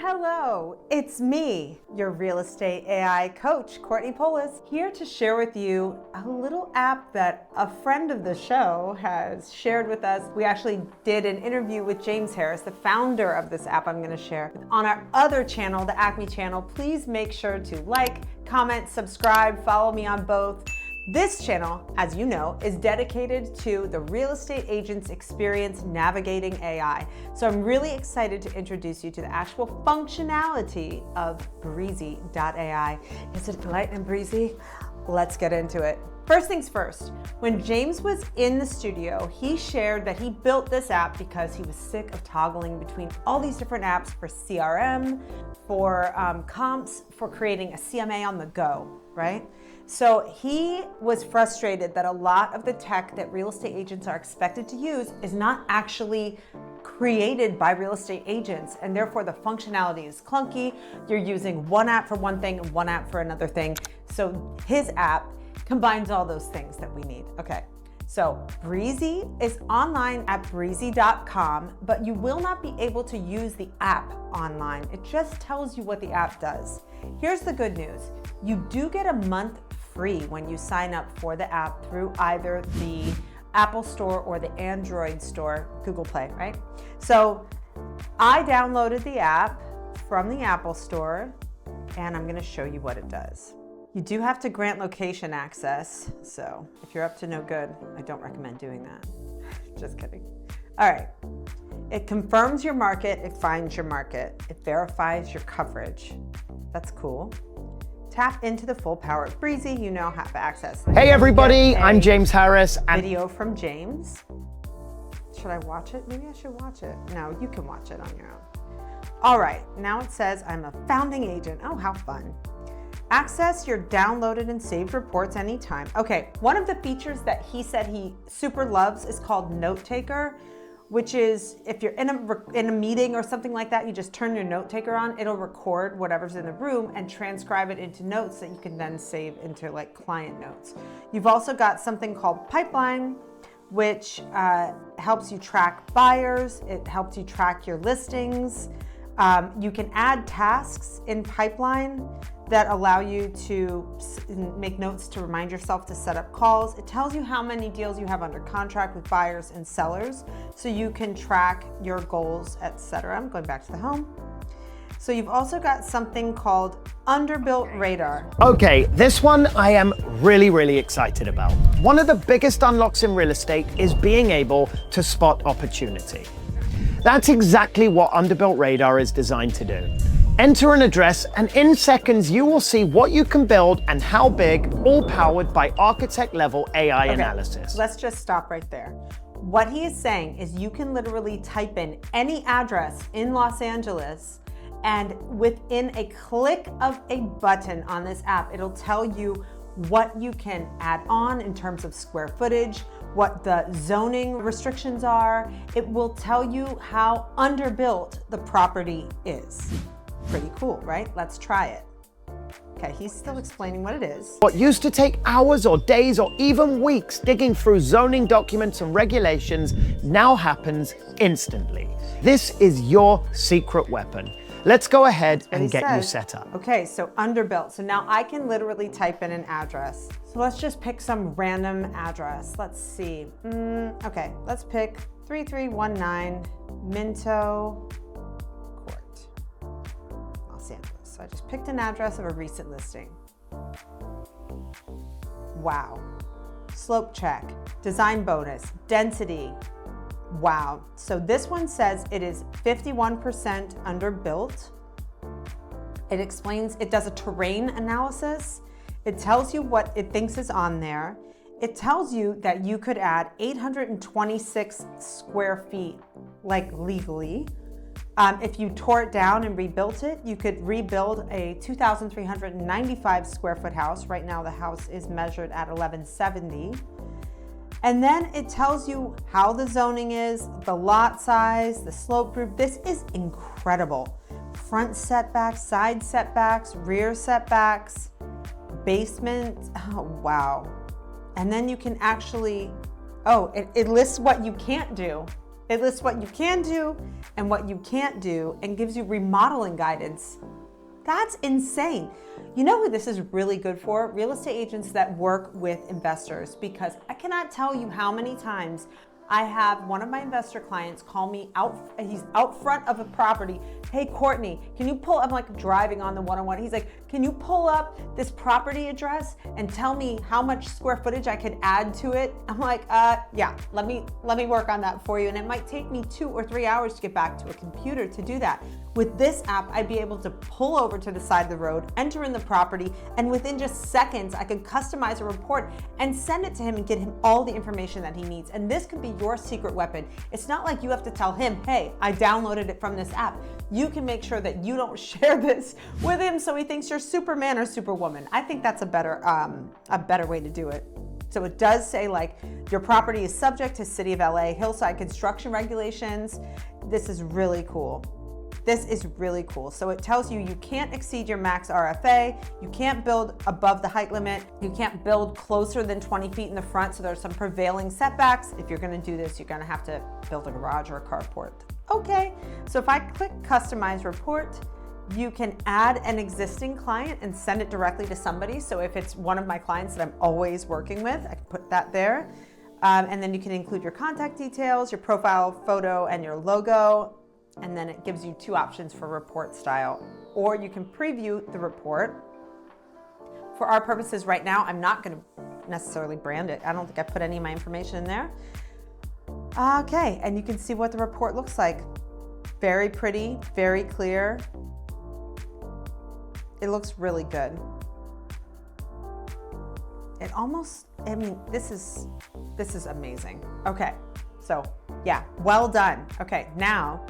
Hello, it's me, your real estate AI coach, Courtney Polis, here to share with you a little app that a friend of the show has shared with us. We actually did an interview with James Harris, the founder of this app I'm going to share. On our other channel, the Acme channel, please make sure to like, comment, subscribe, follow me on both. This channel, as you know, is dedicated to the real estate agent's experience navigating AI. So I'm really excited to introduce you to the actual functionality of breezy.ai. Is it light and breezy? Let's get into it. First things first, when James was in the studio, he shared that he built this app because he was sick of toggling between all these different apps for CRM, for comps, for creating a CMA on the go, right? So he was frustrated that a lot of the tech that real estate agents are expected to use is not actually created by real estate agents, and therefore the functionality is clunky. You're using one app for one thing and one app for another thing. So his app combines all those things that we need. Okay, so Breezy is online at breezy.com, but you will not be able to use the app online. It just tells you what the app does. Here's the good news. You do get a month free when you sign up for the app through either the Apple Store or the Android Store, Google Play, right? So I downloaded the app from the Apple Store, and I'm gonna show you what it does. You do have to grant location access, so if you're up to no good, I don't recommend doing that. Just kidding. All right, it confirms your market, it finds your market, it verifies your coverage. That's cool. Tap into the full power of Breezy, you now have access. Hey everybody, I'm James Harris. Video from James. Should I watch it? Maybe I should watch it. No, you can watch it on your own. All right, now it says I'm a founding agent. Oh, how fun. Access your downloaded and saved reports anytime. Okay, one of the features that he said he super loves is called Note Taker, which is if you're in a meeting or something like that, you just turn your note taker on, it'll record whatever's in the room and transcribe it into notes that you can then save into like client notes. You've also got something called Pipeline, which helps you track buyers. It helps you track your listings. You can add tasks in Pipeline that allow you to make notes to remind yourself to set up calls. It tells you how many deals you have under contract with buyers and sellers, so you can track your goals, etc. I'm going back to the home. So you've also got something called UnderBuilt Radar. Okay, this one I am really excited about. One of the biggest unlocks in real estate is being able to spot opportunity. That's exactly what UnderBuilt Radar is designed to do. Enter an address, and in seconds you will see what you can build and how big, all powered by architect-level AI analysis. Let's just stop right there. What he is saying is you can literally type in any address in Los Angeles, and within a click of a button on this app, it'll tell you what you can add on in terms of square footage, what the zoning restrictions are. It will tell you how underbuilt the property is. Pretty cool, right? Let's try it. Okay, he's still explaining what it is. What used to take hours or days or even weeks digging through zoning documents and regulations now happens instantly. This is your secret weapon. Let's go ahead and get you set up. Okay, so underbuilt. So now I can literally type in an address. So let's just pick some random address. Let's see. Okay, let's pick 3319 Minto Court, Los Angeles. So I just picked an address of a recent listing. Wow. Slope check, design bonus, density. Wow. So this one says it is 51% underbuilt. It explains, it does a terrain analysis. It tells you what it thinks is on there. It tells you that you could add 826 square feet, like legally. If you tore it down and rebuilt it, you could rebuild a 2,395 square foot house. Right now the house is measured at 1170. And then it tells you how the zoning is, the lot size, the slope group. This is incredible. Front setbacks, side setbacks, rear setbacks, basement. Oh, wow. And then you can actually, it lists what you can't do. It lists what you can do and what you can't do and gives you remodeling guidance. That's insane. You know who this is really good for? Real estate agents that work with investors, because I cannot tell you how many times I have one of my investor clients call me out. He's out front of a property. Hey, Courtney, can you pull, I'm like driving on the 101. He's like, can you pull up this property address and tell me how much square footage I could add to it? I'm like, yeah, let me work on that for you. And it might take me 2 or 3 hours to get back to a computer to do that. With this app, I'd be able to pull over to the side of the road, enter in the property, and within just seconds, I could customize a report and send it to him and get him all the information that he needs. And this could be your secret weapon. It's not like you have to tell him, hey, I downloaded it from this app. You can make sure that you don't share this with him so he thinks you're Superman or Superwoman. I think that's a better way to do it. So it does say like your property is subject to City of LA hillside construction regulations. This is really cool. This is really cool. So it tells you can't exceed your max RFA, you can't build above the height limit, you can't build closer than 20 feet in the front, so there's some prevailing setbacks. If you're gonna do this, you're gonna have to build a garage or a carport. Okay, so if I click Customize Report, you can add an existing client and send it directly to somebody. So if it's one of my clients that I'm always working with, I can put that there. And then you can include your contact details, your profile photo, and your logo. And then it gives you 2 options for report style, or you can preview the report. For our purposes right now, I'm not going to necessarily brand it. I don't think I put any of my information in there. Okay, and you can see what the report looks like. Very pretty, very clear. It looks really good. It almost, I mean, this is amazing. Okay, so yeah, well done. Okay, now,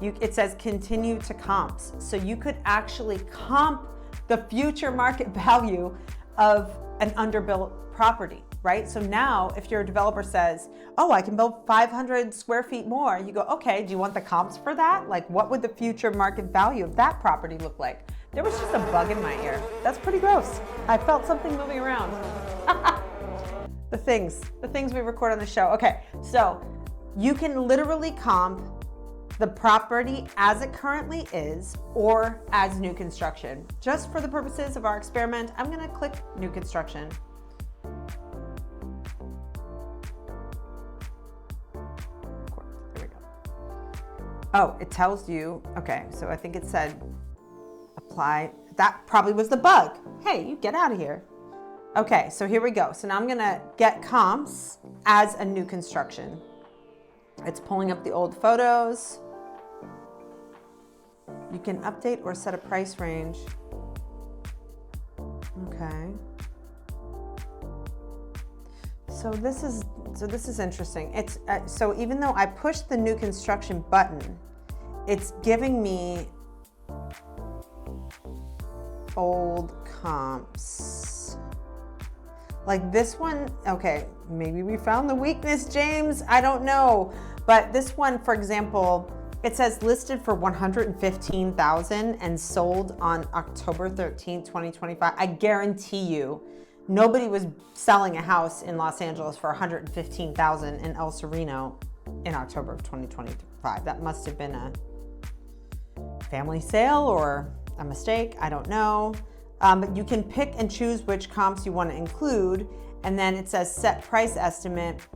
it says continue to comps. So you could actually comp the future market value of an underbuilt property, right? So now if your developer says, oh, I can build 500 square feet more, you go, okay, do you want the comps for that? Like what would the future market value of that property look like? There was just a bug in my ear. That's pretty gross. I felt something moving around. The things we record on the show. Okay, so you can literally comp the property as it currently is or as new construction. Just for the purposes of our experiment, I'm gonna click new construction. There we go. Oh, it tells you, okay, so I think it said apply. That probably was the bug. Hey, you get out of here. Okay, so here we go. So now I'm gonna get comps as a new construction. It's pulling up the old photos. You can update or set a price range. Okay. So this is interesting. It's so even though I pushed the new construction button, it's giving me old comps. Like this one, okay, maybe we found the weakness, James. I don't know. But this one, for example, it says listed for $115,000 and sold on October 13th, 2025. I guarantee you, nobody was selling a house in Los Angeles for $115,000 in El Sereno in October of 2025. That must have been a family sale or a mistake. I don't know. But you can pick and choose which comps you want to include. And then it says set price estimate.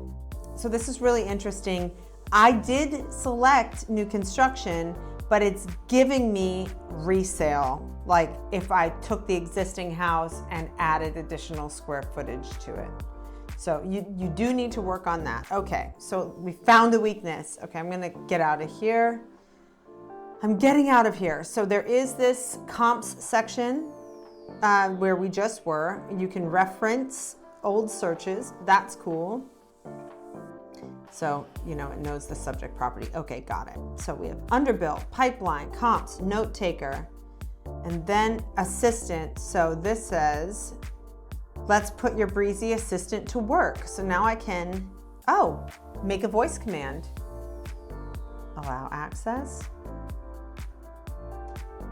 So this is really interesting. I did select new construction, but it's giving me resale. Like if I took the existing house and added additional square footage to it. So you do need to work on that. Okay, so we found the weakness. Okay, I'm gonna get out of here. I'm getting out of here. So there is this comps section where we just were. You can reference old searches. That's cool. So, you know, it knows the subject property. Okay, got it. So we have underbuilt, pipeline, comps, note taker, and then assistant. So this says, let's put your breezy assistant to work. So now I can, make a voice command. Allow access.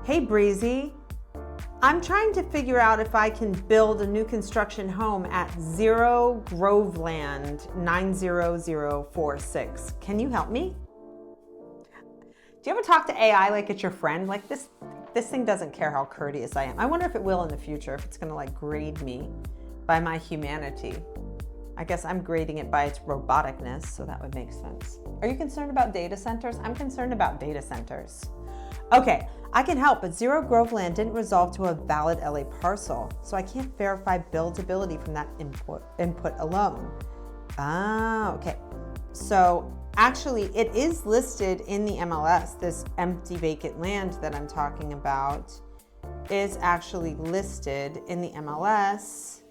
Hey, Breezy, I'm trying to figure out if I can build a new construction home at 0 Groveland 90046. Can you help me? Do you ever talk to AI like it's your friend? Like this thing doesn't care how courteous I am. I wonder if it will in the future, if it's gonna like grade me by my humanity. I guess I'm grading it by its roboticness, so that would make sense. Are you concerned about data centers? I'm concerned about data centers. Okay, I can help, but 0 Groveland didn't resolve to a valid LA parcel, so I can't verify buildability from that input alone. Ah, okay. So actually, it is listed in the MLS. This empty vacant land that I'm talking about is actually listed in the MLS.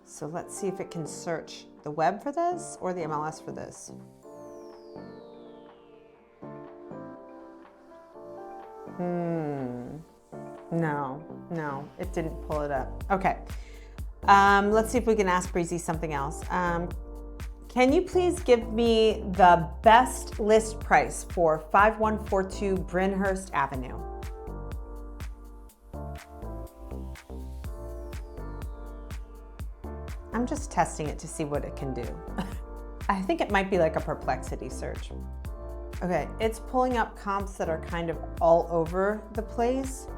So let's see if it can search the web for this or the MLS for this. No, it didn't pull it up. Okay, let's see if we can ask Breezy something else. Can you please give me the best list price for 5142 Brynhurst Avenue? I'm just testing it to see what it can do. I think it might be like a perplexity search. Okay, it's pulling up comps that are kind of all over the place.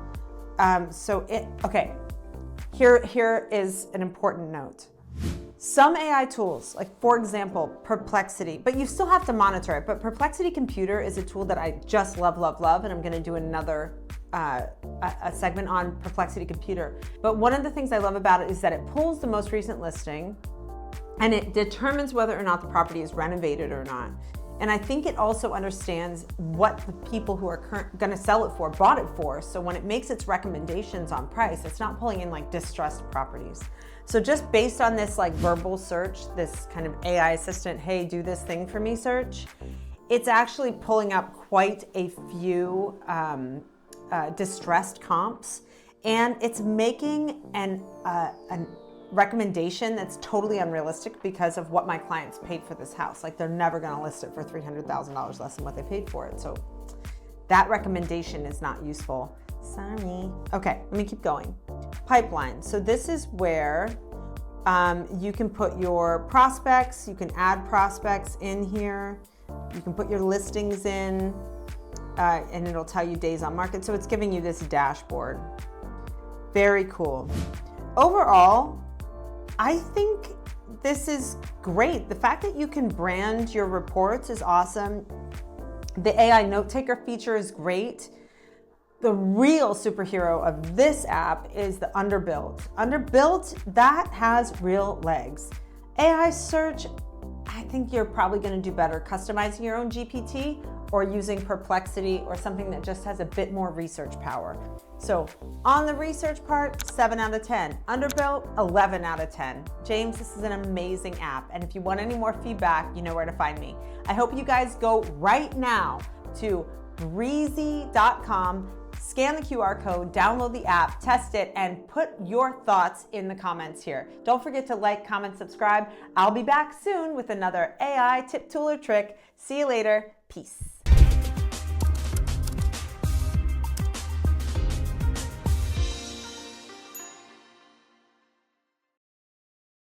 Here is an important note. Some AI tools, like for example, Perplexity, but you still have to monitor it, but Perplexity Computer is a tool that I just love, and I'm gonna do another a segment on Perplexity Computer. But one of the things I love about it is that it pulls the most recent listing and it determines whether or not the property is renovated or not. And I think it also understands what the people who are going to sell it for bought it for. So when it makes its recommendations on price, it's not pulling in like distressed properties. So just based on this like verbal search, this kind of AI assistant, hey, do this thing for me search, it's actually pulling up quite a few distressed comps, and it's making an recommendation that's totally unrealistic because of what my clients paid for this house. Like they're never going to list it for $300,000 less than what they paid for it. So that recommendation is not useful. Sorry. Okay, let me keep going. Pipeline. So this is where you can put your prospects, you can add prospects in here, you can put your listings in, and it'll tell you days on market. So it's giving you this dashboard. Very cool. Overall, I think this is great. The fact that you can brand your reports is awesome. The AI note taker feature is great. The real superhero of this app is the UnderBuilt. UnderBuilt, that has real legs. AI search, I think you're probably going to do better customizing your own GPT or using Perplexity or something that just has a bit more research power. So on the research part, 7 out of 10. UnderBuilt, 11 out of 10. James, this is an amazing app. And if you want any more feedback, you know where to find me. I hope you guys go right now to breezy.com, scan the QR code, download the app, test it, and put your thoughts in the comments here. Don't forget to like, comment, subscribe. I'll be back soon with another AI tip, tool, or trick. See you later. Peace.